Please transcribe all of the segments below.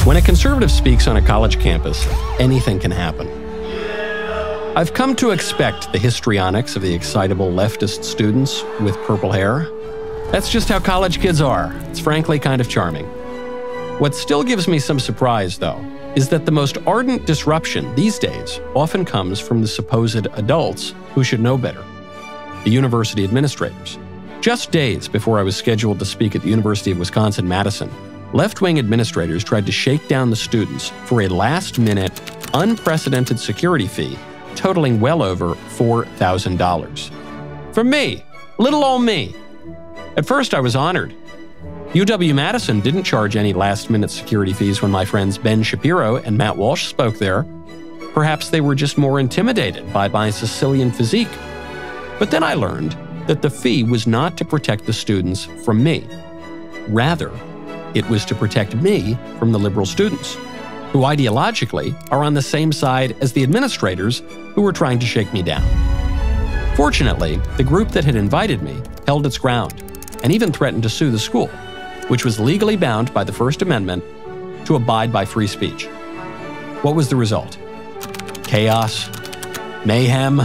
When a conservative speaks on a college campus, anything can happen. I've come to expect the histrionics of the excitable leftist students with purple hair. That's just how college kids are. It's frankly kind of charming. What still gives me some surprise, though, is that the most ardent disruption these days often comes from the supposed adults who should know better, the university administrators. Just days before I was scheduled to speak at the University of Wisconsin-Madison, left-wing administrators tried to shake down the students for a last-minute, unprecedented security fee totaling well over $4,000. From me, little old me. At first, I was honored. UW-Madison didn't charge any last-minute security fees when my friends Ben Shapiro and Matt Walsh spoke there. Perhaps they were just more intimidated by my Sicilian physique. But then I learned that the fee was not to protect the students from me. Rather, it was to protect me from the liberal students, who ideologically are on the same side as the administrators who were trying to shake me down. Fortunately, the group that had invited me held its ground and even threatened to sue the school, which was legally bound by the First Amendment to abide by free speech. What was the result? Chaos? Mayhem?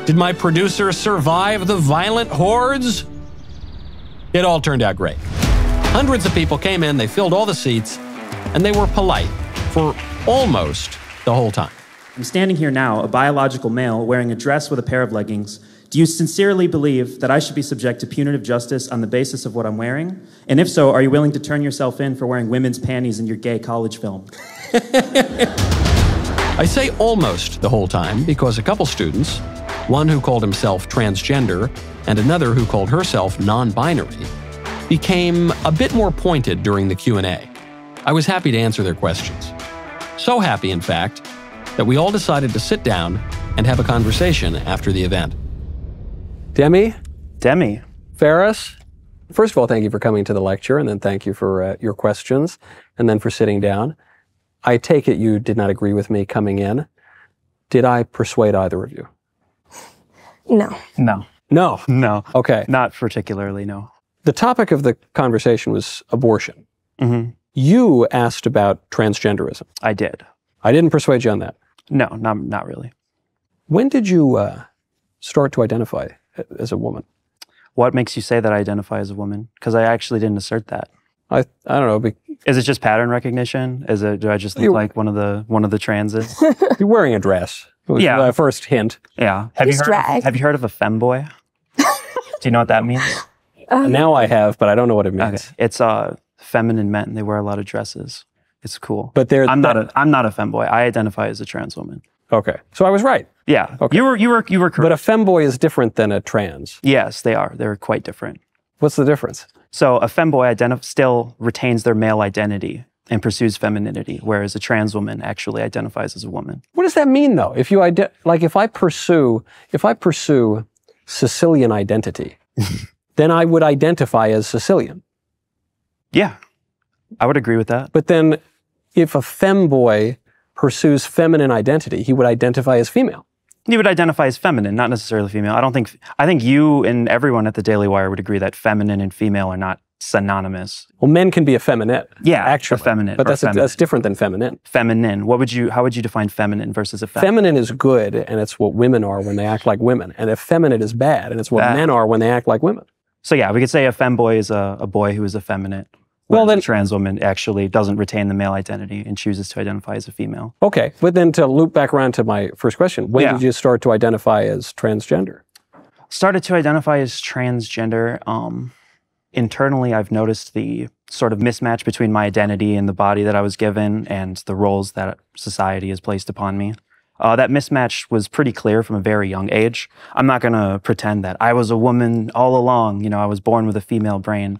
Did my producer survive the violent hordes? It all turned out great. Hundreds of people came in, they filled all the seats, and they were polite for almost the whole time. I'm standing here now, a biological male wearing a dress with a pair of leggings. Do you sincerely believe that I should be subject to punitive justice on the basis of what I'm wearing? And if so, are you willing to turn yourself in for wearing women's panties in your gay college film? I say almost the whole time because a couple students, one who called himself transgender and another who called herself non-binary, became a bit more pointed during the Q&A. I was happy to answer their questions. So happy, in fact, that we all decided to sit down and have a conversation after the event. Demi? Ferris? First of all, thank you for coming to the lecture, and then thank you for your questions, and then for sitting down. I take it you did not agree with me coming in. Did I persuade either of you? No. No. No? No. Okay. Not particularly, no. The topic of the conversation was abortion. Mm-hmm. You asked about transgenderism. I did. I didn't persuade you on that. No, not really. When did you start to identify as a woman? What makes you say that I identify as a woman? Because I actually didn't assert that. I don't know. Is it just pattern recognition? Do I just look like one of the transes? You're wearing a dress. Yeah. The first hint. Yeah. Have you heard of a femboy? Do you know what that means? Now I have, but I don't know what it means. Okay. It's feminine men. They wear a lot of dresses. It's cool. But I'm not a femboy. I identify as a trans woman. Okay. So I was right. Yeah. Okay. You were correct. But a femboy is different than a trans. Yes, they are. They're quite different. What's the difference? So a femboy still retains their male identity and pursues femininity, whereas a trans woman actually identifies as a woman. What does that mean, though? If you if I pursue Sicilian identity, then I would identify as Sicilian. Yeah, I would agree with that. But then, if a femboy pursues feminine identity, he would identify as female. He would identify as feminine, not necessarily female. I think you and everyone at the Daily Wire would agree that feminine and female are not synonymous. Well, men can be effeminate. Yeah, actually, effeminate. But that's different than feminine. Feminine. How would you define feminine versus effeminate? Feminine is good, and it's what women are when they act like women. And effeminate is bad, and it's what men are when they act like women. So yeah, we could say a femboy is a boy who is effeminate. Well, then, a trans woman actually doesn't retain the male identity and chooses to identify as a female. Okay, but then to loop back around to my first question, when did you start to identify as transgender? Started to identify as transgender. Internally, I've noticed the sort of mismatch between my identity and the body that I was given and the roles that society has placed upon me. That mismatch was pretty clear from a very young age. I'm not going to pretend that I was a woman all along. I was born with a female brain.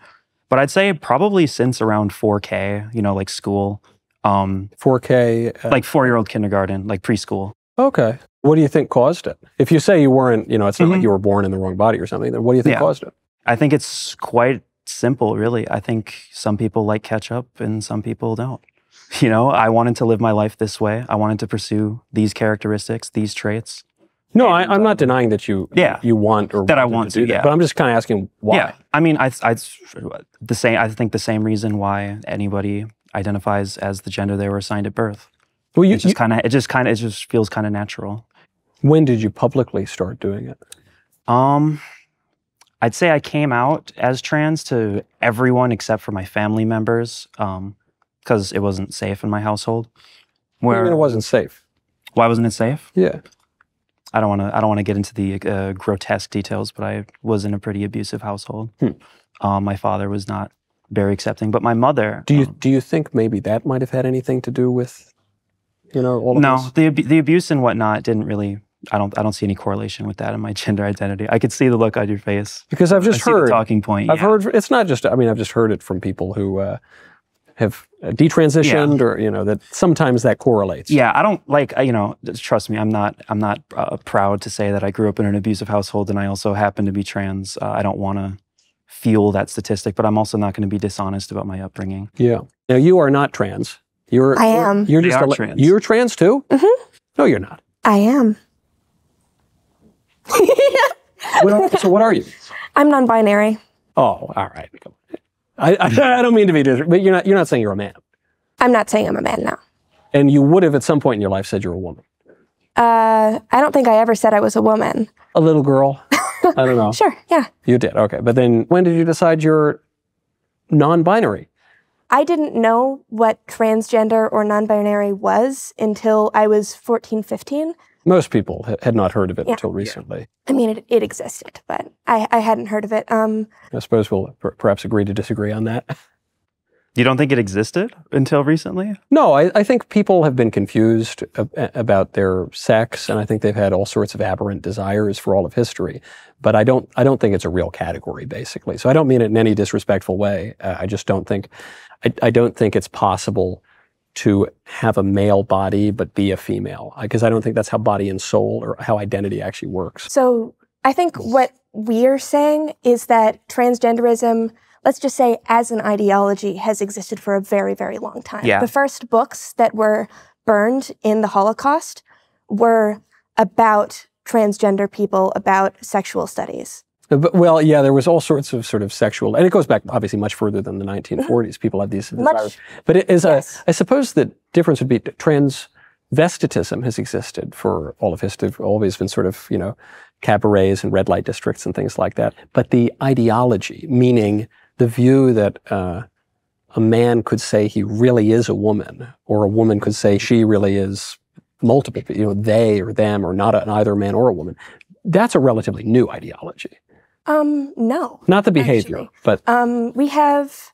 But I'd say probably since around 4K, like school. 4K? Like 4-year-old kindergarten, like preschool. Okay. What do you think caused it? If you say you weren't, it's not like you were born in the wrong body or something, then what do you think caused it? I think it's quite simple, really. I think some people like ketchup and some people don't. I wanted to live my life this way. I wanted to pursue these characteristics, these traits. No, I'm not denying that you want or that I want to do that, but I'm just kind of asking why. Yeah, I mean, I think the same reason why anybody identifies as the gender they were assigned at birth. Well, It just feels kind of natural. When did you publicly start doing it? I'd say I came out as trans to everyone except for my family members, because it wasn't safe in my household. What do you mean it wasn't safe? Why wasn't it safe? Yeah. I don't want to get into the grotesque details, but I was in a pretty abusive household. My father was not very accepting, but my mother. Do you think maybe that might have had anything to do with, all of this? No, the abuse and whatnot didn't really. I don't see any correlation with that in my gender identity. I could see the look on your face because I've just heard the talking point. I've heard it's not just. I mean, I've just heard it from people who have detransitioned, or that sometimes that correlates. Yeah, I don't like. Trust me, I'm not proud to say that I grew up in an abusive household and I also happen to be trans. I don't want to fuel that statistic, but I'm also not going to be dishonest about my upbringing. Yeah. Now you are not trans. I am. You're just trans. You're trans too? Mm-hmm. No, you're not. I am. So what are you? I'm non-binary. Oh, all right. I don't mean to be but you're not saying you're a man. I'm not saying I'm a man now. And you would have at some point in your life said you're a woman. I don't think I ever said I was a woman. A little girl? I don't know. Sure, yeah. You did, okay. But then when did you decide you're non-binary? I didn't know what transgender or non-binary was until I was 14, 15. Most people had not heard of it until recently. I mean, it existed, but I hadn't heard of it. I suppose we'll perhaps agree to disagree on that. You don't think it existed until recently? No, I think people have been confused about their sex, and I think they've had all sorts of aberrant desires for all of history. But I don't think it's a real category, basically. So I don't mean it in any disrespectful way. I just don't think it's possible to have a male body but be a female, because I don't think that's how body and soul or how identity actually works. So I think what we're saying is that transgenderism, let's just say as an ideology, has existed for a very, very long time. Yeah. The first books that were burned in the Holocaust were about transgender people, about sexual studies. Well, yeah, there was all sorts of sort of sexual, and it goes back obviously much further than the 1940s. People had these desires. But it is I suppose the difference would be transvestitism has existed for all of history, always been sort of, cabarets and red light districts and things like that. But the ideology, meaning the view that a man could say he really is a woman, or a woman could say she really is multiple, they or them, or not either a man or a woman, that's a relatively new ideology. No. Not the behavior, actually. but... we have,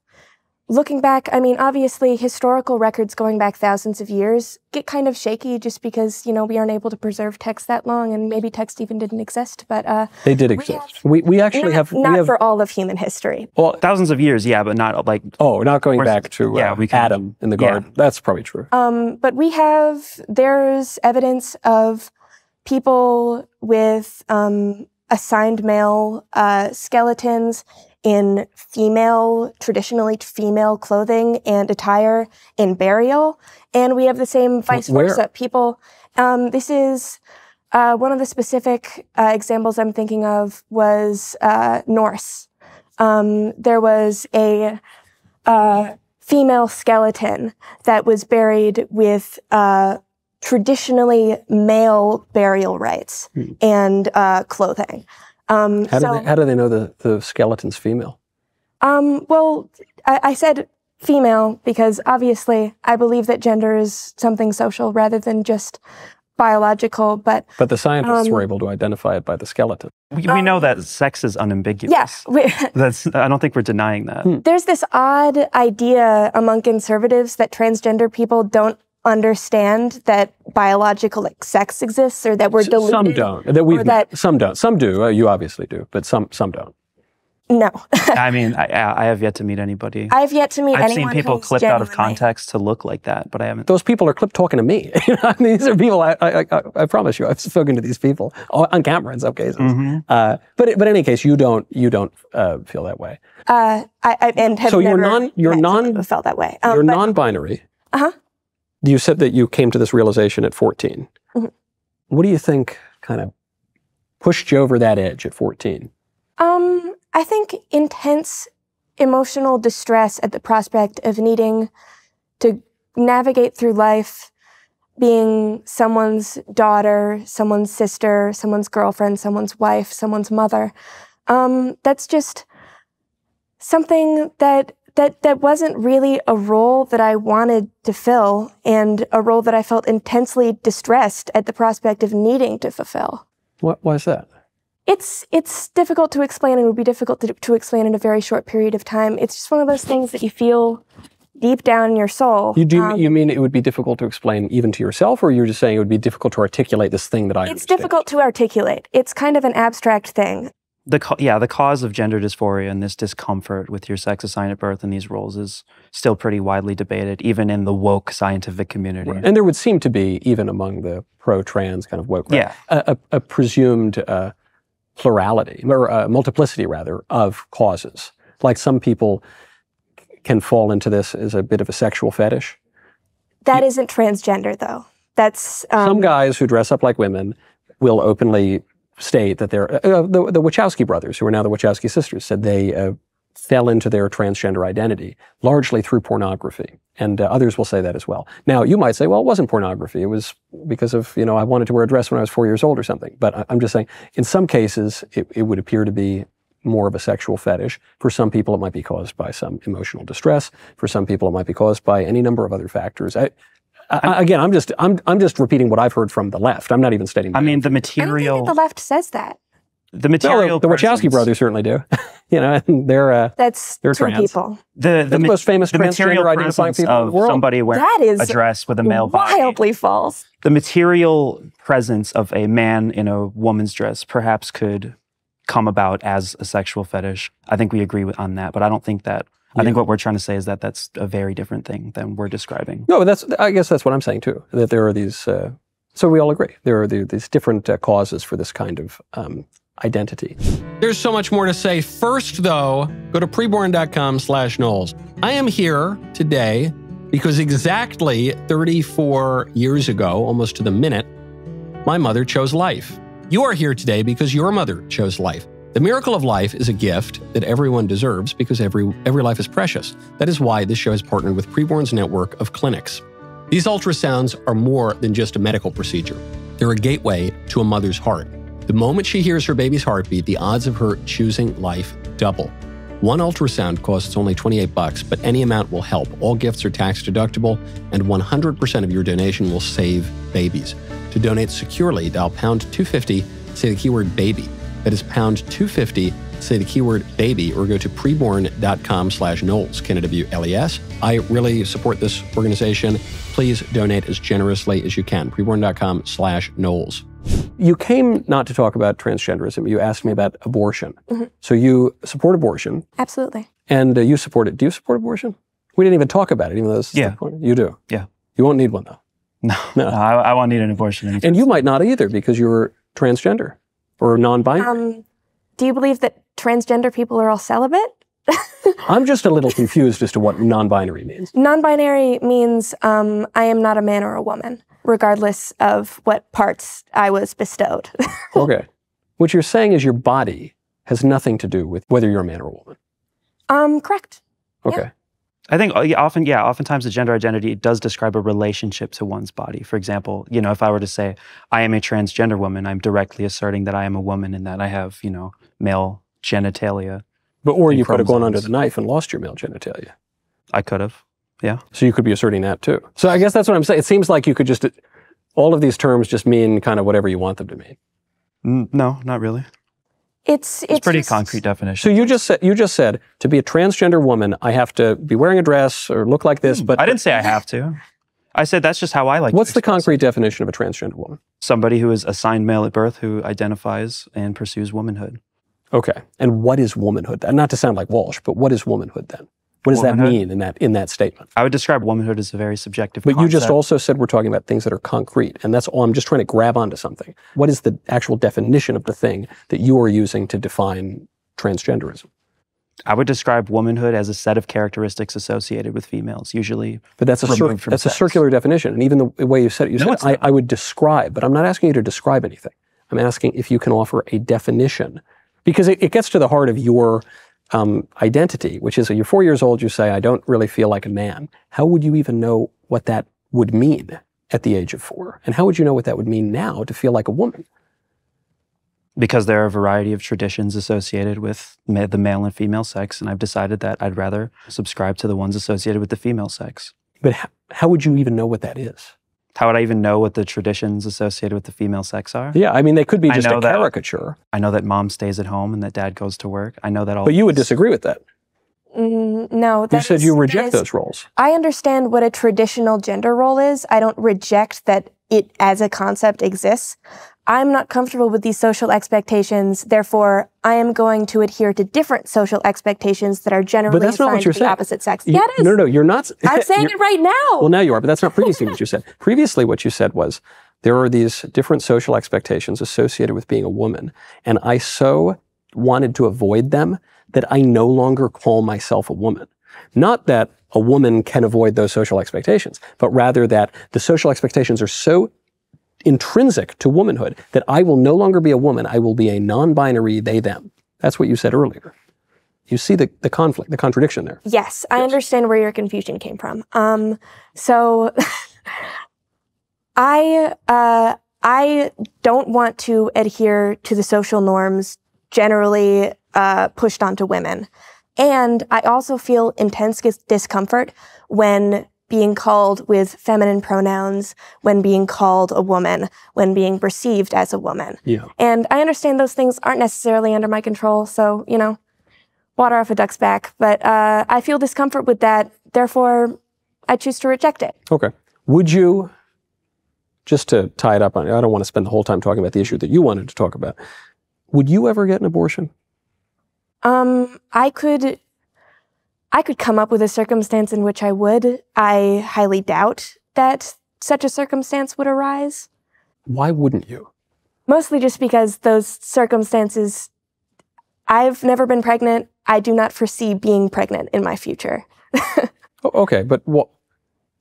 looking back, I mean, obviously historical records going back thousands of years get kind of shaky just because, we aren't able to preserve text that long, and maybe text even didn't exist, but... They did exist. We actually have... Not for all of human history. Well, thousands of years, yeah, but not like... Oh, not going back to Adam in the garden. That's probably true. But there's evidence of people with... assigned male skeletons in traditionally female clothing and attire in burial. And we have the same vice versa. People, this is one of the specific examples I'm thinking of was Norse. There was a female skeleton that was buried with traditionally male burial rites and clothing. How do they know the skeleton's female? Well, I said female because obviously I believe that gender is something social rather than just biological, but the scientists were able to identify it by the skeleton. We know that sex is unambiguous. Yeah. I don't think we're denying that. There's this odd idea among conservatives that transgender people don't understand that biological sex exists, or that we're deluded. Some don't. Some don't. Some do. You obviously do, but some don't. No. I mean, I have yet to meet anybody. I've yet to meet anyone. I've seen people clipped out of context to look like that, but I haven't. Those people are clipped talking to me. These are people. I promise you, I've spoken to these people on camera in some cases. But in any case, you don't feel that way. Never felt that way. You're non-binary. You said that you came to this realization at 14. What do you think kind of pushed you over that edge at 14? I think intense emotional distress at the prospect of needing to navigate through life being someone's daughter, someone's sister, someone's girlfriend, someone's wife, someone's mother. That's just something that wasn't really a role that I wanted to fill, and a role that I felt intensely distressed at the prospect of needing to fulfill. Why is that? It's difficult to explain, and it would be difficult to explain in a very short period of time. It's just one of those things that you feel deep down in your soul. You mean it would be difficult to explain even to yourself, or you're just saying it would be difficult to articulate this thing that I understand? It's difficult to articulate. It's kind of an abstract thing. The cause of gender dysphoria and this discomfort with your sex assigned at birth and these roles is still pretty widely debated, even in the woke scientific community. Right. And there would seem to be, even among the pro-trans kind of woke, right, a presumed plurality, or multiplicity rather, of causes. Like some people can fall into this as a bit of a sexual fetish. That isn't transgender, though. That's some guys who dress up like women will openly state that they're the Wachowski brothers, who are now the Wachowski sisters, said they fell into their transgender identity largely through pornography, and others will say that as well. Now, you might say, well, it wasn't pornography; it was because of, I wanted to wear a dress when I was 4 years old or something. But I'm just saying, in some cases, it would appear to be more of a sexual fetish. For some people, it might be caused by some emotional distress. For some people, it might be caused by any number of other factors. Again, I'm just repeating what I've heard from the left. I'm not even stating. I mean, the material. I don't think that the left says that. The material. Well, the Wachowski brothers certainly do. And they're they're trans. People. The most famous transgender identifying people in the world. Somebody wearing a dress with a male body. Wildly false. The material presence of a man in a woman's dress perhaps could come about as a sexual fetish. I think we agree on that, but I don't think that. I think what we're trying to say is that that's a very different thing than we're describing. No, I guess that's what I'm saying too. That there are these. So we all agree there are these different causes for this kind of identity. There's so much more to say. First, though, go to preborn.com/Knowles. I am here today because exactly 34 years ago, almost to the minute, my mother chose life. You are here today because your mother chose life. The miracle of life is a gift that everyone deserves because every life is precious. That is why this show has partnered with Preborn's network of clinics. These ultrasounds are more than just a medical procedure. They're a gateway to a mother's heart. The moment she hears her baby's heartbeat, the odds of her choosing life double. One ultrasound costs only $28, but any amount will help. All gifts are tax deductible, and 100% of your donation will save babies. To donate securely, dial pound 250, say the keyword baby. That is pound 250, say the keyword baby, or go to preborn.com/Knowles, KNWLES. I really support this organization. Please donate as generously as you can. Preborn.com/Knowles. You came not to talk about transgenderism. You asked me about abortion. Mm-hmm. So you support abortion. Absolutely. And you support it. Do you support abortion? We didn't even talk about it, even though this is the point. You do? Yeah. You won't need one, though. No. I won't need an abortion anytime. And you might not either, because you're transgender or non-binary. Do you believe that transgender people are all celibate? I'm just a little confused as to what non-binary means. Non-binary means I am not a man or a woman, regardless of what parts I was bestowed. Okay. What you're saying is your body has nothing to do with whether you're a man or a woman. Correct. Okay. Yeah. I think oftentimes the gender identity does describe a relationship to one's body. For example, if I were to say, I am a transgender woman, I'm directly asserting that I am a woman and that I have, male genitalia. Or you could have gone under the knife and lost your male genitalia. I could have, yeah. So you could be asserting that too. So I guess that's what I'm saying. It seems like you could just, all of these terms just mean kind of whatever you want them to mean. No, not really. It's pretty concrete definition. So you just said to be a transgender woman, I have to be wearing a dress or look like this. But I didn't say I have to. I said that's just how I like. What's the concrete definition of a transgender woman? Somebody who is assigned male at birth who identifies and pursues womanhood. Okay. And what is womanhood? Not to sound like Walsh, but what is womanhood then? What does that mean in that statement? I would describe womanhood as a very subjective concept. But you just also said we're talking about things that are concrete, and that's all. I'm just trying to grab onto something. What is the actual definition of the thing that you are using to define transgenderism? I would describe womanhood as a set of characteristics associated with females, usually. But that's a circular definition, and even the way you said it, I would describe, but I'm not asking you to describe anything. I'm asking if you can offer a definition, because it gets to the heart of your identity, which is you're 4 years old, you say, I don't really feel like a man. How would you even know what that would mean at the age of 4? And how would you know what that would mean now to feel like a woman? Because there are a variety of traditions associated with the male and female sex, and I've decided that I'd rather subscribe to the ones associated with the female sex. But how would you even know what that is? How would I even know what the traditions associated with the female sex are? Yeah, I mean, they could be just a caricature. I know that mom stays at home and that dad goes to work. I know that all. But you would disagree with that. No. You said you reject those roles. I understand what a traditional gender role is. I don't reject that it as a concept exists. I'm not comfortable with these social expectations. Therefore, I am going to adhere to different social expectations that are generally assigned to the opposite sex. Yeah, it is. No, you're not. I'm saying it right now. Well, now you are, but that's not previously what you said. Previously, what you said was there are these different social expectations associated with being a woman, and I so wanted to avoid them that I no longer call myself a woman. Not that a woman can avoid those social expectations, but rather that the social expectations are so intrinsic to womanhood that I will no longer be a woman. I will be a non-binary they, them. That's what you said earlier. You see the conflict, the contradiction there. Yes, I understand where your confusion came from. So I don't want to adhere to the social norms generally pushed onto women. And I also feel intense discomfort when being called with feminine pronouns, when being called a woman, when being perceived as a woman. Yeah. And I understand those things aren't necessarily under my control, so, water off a duck's back. But I feel discomfort with that, therefore, I choose to reject it. Okay. Would you, just to tie it up, I don't want to spend the whole time talking about the issue that you wanted to talk about, would you ever get an abortion? I could come up with a circumstance in which I would. I highly doubt that such a circumstance would arise. Why wouldn't you? Mostly just because those circumstances, I've never been pregnant. I do not foresee being pregnant in my future. Okay, but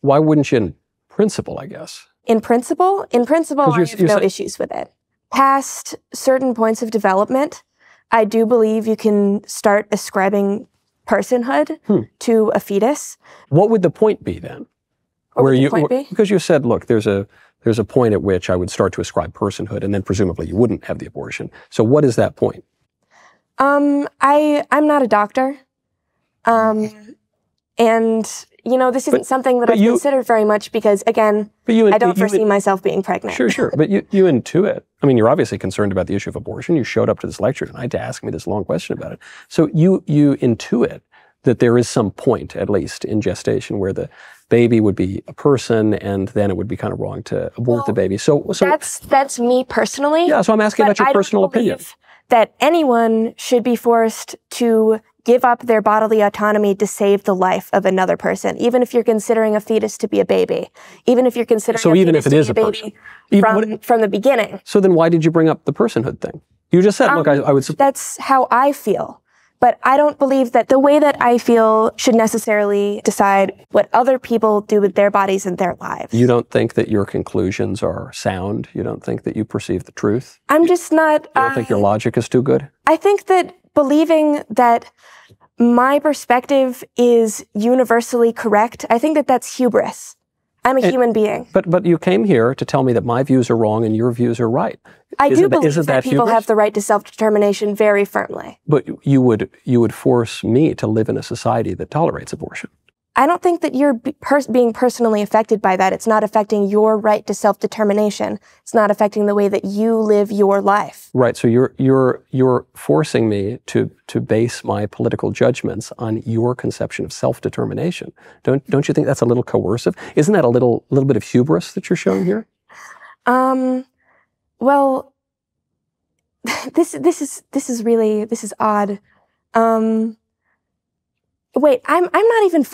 why wouldn't you in principle, I guess? In principle, I have no issues with it. Past certain points of development, I do believe you can start ascribing personhood to a fetus. What would the point be then? What would the point be? Because you said, look, there's a point at which I would start to ascribe personhood, and then presumably you wouldn't have the abortion. So what is that point? I'm not a doctor. And this isn't something that I've considered very much because, again, I don't foresee myself being pregnant. Sure. But you intuit. I mean, you're obviously concerned about the issue of abortion. You showed up to this lecture tonight to ask me this long question about it. So you intuit that there is some point, at least, in gestation where the baby would be a person and then it would be kind of wrong to abort the baby. So that's me personally. Yeah, so I'm asking about your personal opinion. That anyone should be forced to give up their bodily autonomy to save the life of another person, even if you're considering a fetus to be a baby, even if you're considering a fetus to be a baby from the beginning. So then why did you bring up the personhood thing? You just said, look, I would... That's how I feel. But I don't believe that the way that I feel should necessarily decide what other people do with their bodies and their lives. You don't think that your conclusions are sound? You don't think that you perceive the truth? I'm just not... You don't think your logic is too good? I think that believing that my perspective is universally correct, I think that that's hubris. I'm a human being. But you came here to tell me that my views are wrong and your views are right. I do believe that people have the right to self-determination very firmly. But you would force me to live in a society that tolerates abortion. I don't think that you're being personally affected by that. It's not affecting your right to self-determination. It's not affecting the way that you live your life. Right. So you're forcing me to base my political judgments on your conception of self-determination. Don't you think that's a little coercive? Isn't that a little bit of hubris that you're showing here? Well, this is odd. Wait, I'm not even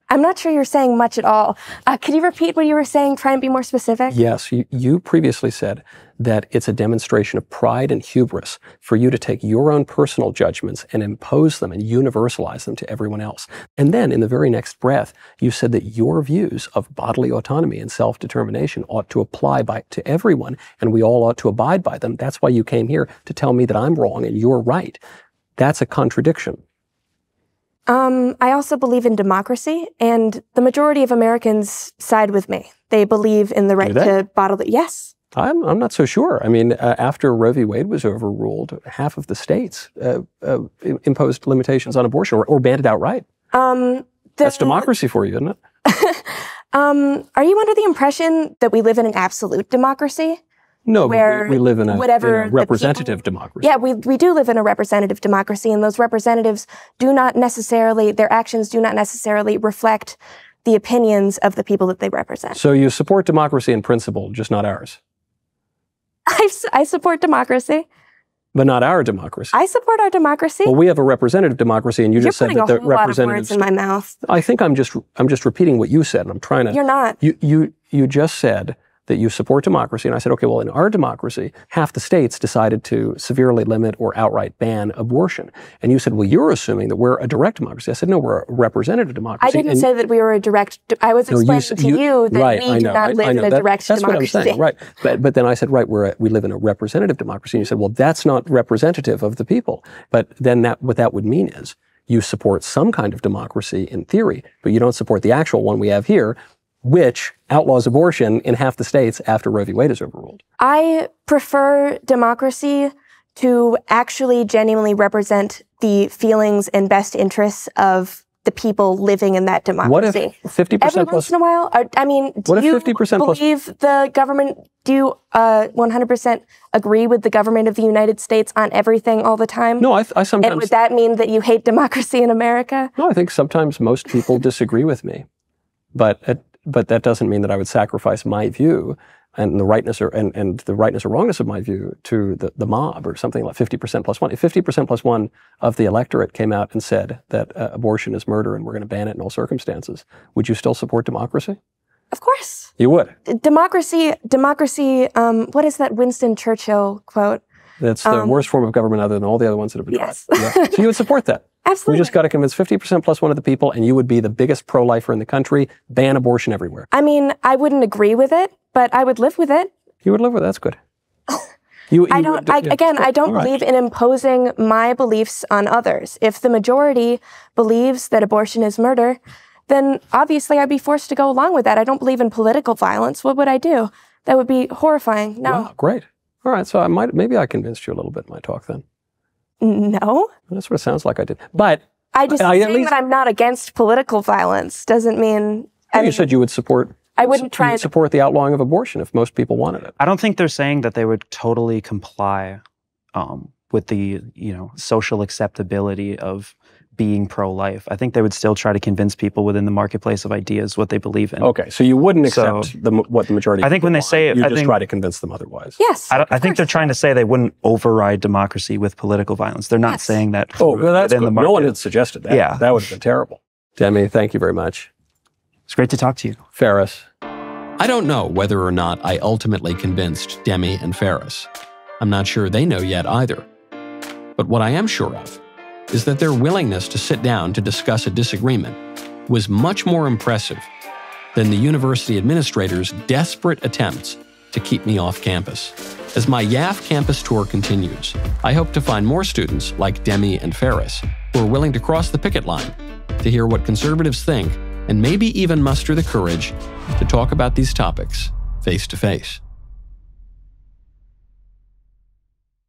I'm not sure you're saying much at all. Could you repeat what you were saying? Try and be more specific. Yes, you previously said that it's a demonstration of pride and hubris for you to take your own personal judgments and impose them and universalize them to everyone else. And then in the very next breath, you said that your views of bodily autonomy and self-determination ought to apply to everyone, and we all ought to abide by them. That's why you came here to tell me that I'm wrong and you're right. That's a contradiction. I also believe in democracy, and the majority of Americans side with me. They believe in the right to bottle the... Yes. I'm not so sure. I mean, after Roe v. Wade was overruled, half of the states imposed limitations on abortion or banned it outright. That's democracy for you, isn't it? Are you under the impression that we live in an absolute democracy? No, where we live in a representative democracy. Yeah, we do live in a representative democracy, and those representatives do not necessarily, their actions do not necessarily reflect the opinions of the people that they represent. So you support democracy in principle, just not ours? I support democracy. But not our democracy. I support our democracy. Well, we have a representative democracy, and you just said that the representatives... You're putting a whole lot of words in my mouth. I think I'm just repeating what you said, and I'm trying to... You're not. You just said that you support democracy, and I said, okay, well, in our democracy, half the states decided to severely limit or outright ban abortion. And you said, well, you're assuming that we're a direct democracy. I said, no, we're a representative democracy. I didn't say that we were a direct... I was explaining to you that we do not live in a direct democracy. That's what I'm saying, right. But then I said, right, we live in a representative democracy. And you said, well, that's not representative of the people. But then what that would mean is you support some kind of democracy in theory, but you don't support the actual one we have here, which outlaws abortion in half the states after Roe v. Wade is overruled. I prefer democracy to actually genuinely represent the feelings and best interests of the people living in that democracy. What if 50% plus... Every once in a while, I mean, do you believe the government, do you 100% agree with the government of the United States on everything all the time? No, I sometimes... And would that mean that you hate democracy in America? No, I think sometimes most people disagree with me. But that doesn't mean that I would sacrifice my view and the rightness or wrongness of my view to the mob or something like 50% plus one. If 50% plus one of the electorate came out and said that abortion is murder and we're going to ban it in all circumstances, would you still support democracy? Of course. You would? Democracy, what is that Winston Churchill quote? That's the worst form of government other than all the other ones that have been tried. Yeah. So you would support that? Absolutely. We just got to convince 50% plus one of the people, and you would be the biggest pro-lifer in the country, ban abortion everywhere. I mean, I wouldn't agree with it, but I would live with it. You would live with it. That's good. I don't believe in imposing my beliefs on others. If the majority believes that abortion is murder, then obviously I'd be forced to go along with that. I don't believe in political violence. What would I do? That would be horrifying. No. Wow, great. All right, so maybe I convinced you a little bit in my talk then. No. That's what it sounds like I did. But saying that I'm not against political violence doesn't mean... You said you would support... I wouldn't try and support the outlawing of abortion if most people wanted it. I don't think they're saying that they would totally comply with the social acceptability of being pro-life. I think they would still try to convince people within the marketplace of ideas what they believe in. Okay, so you wouldn't accept what the majority. I think when they say you just try to convince them otherwise. Yes, I think they're trying to say they wouldn't override democracy with political violence. They're not saying that. Oh, well, that's good. No one had suggested that. Yeah, that would have been terrible. Demi, thank you very much. It's great to talk to you, Ferris. I don't know whether or not I ultimately convinced Demi and Ferris. I'm not sure they know yet either. But what I am sure of is that their willingness to sit down to discuss a disagreement was much more impressive than the university administrator's desperate attempts to keep me off campus. As my YAF campus tour continues, I hope to find more students like Demi and Ferris who are willing to cross the picket line to hear what conservatives think and maybe even muster the courage to talk about these topics face to face.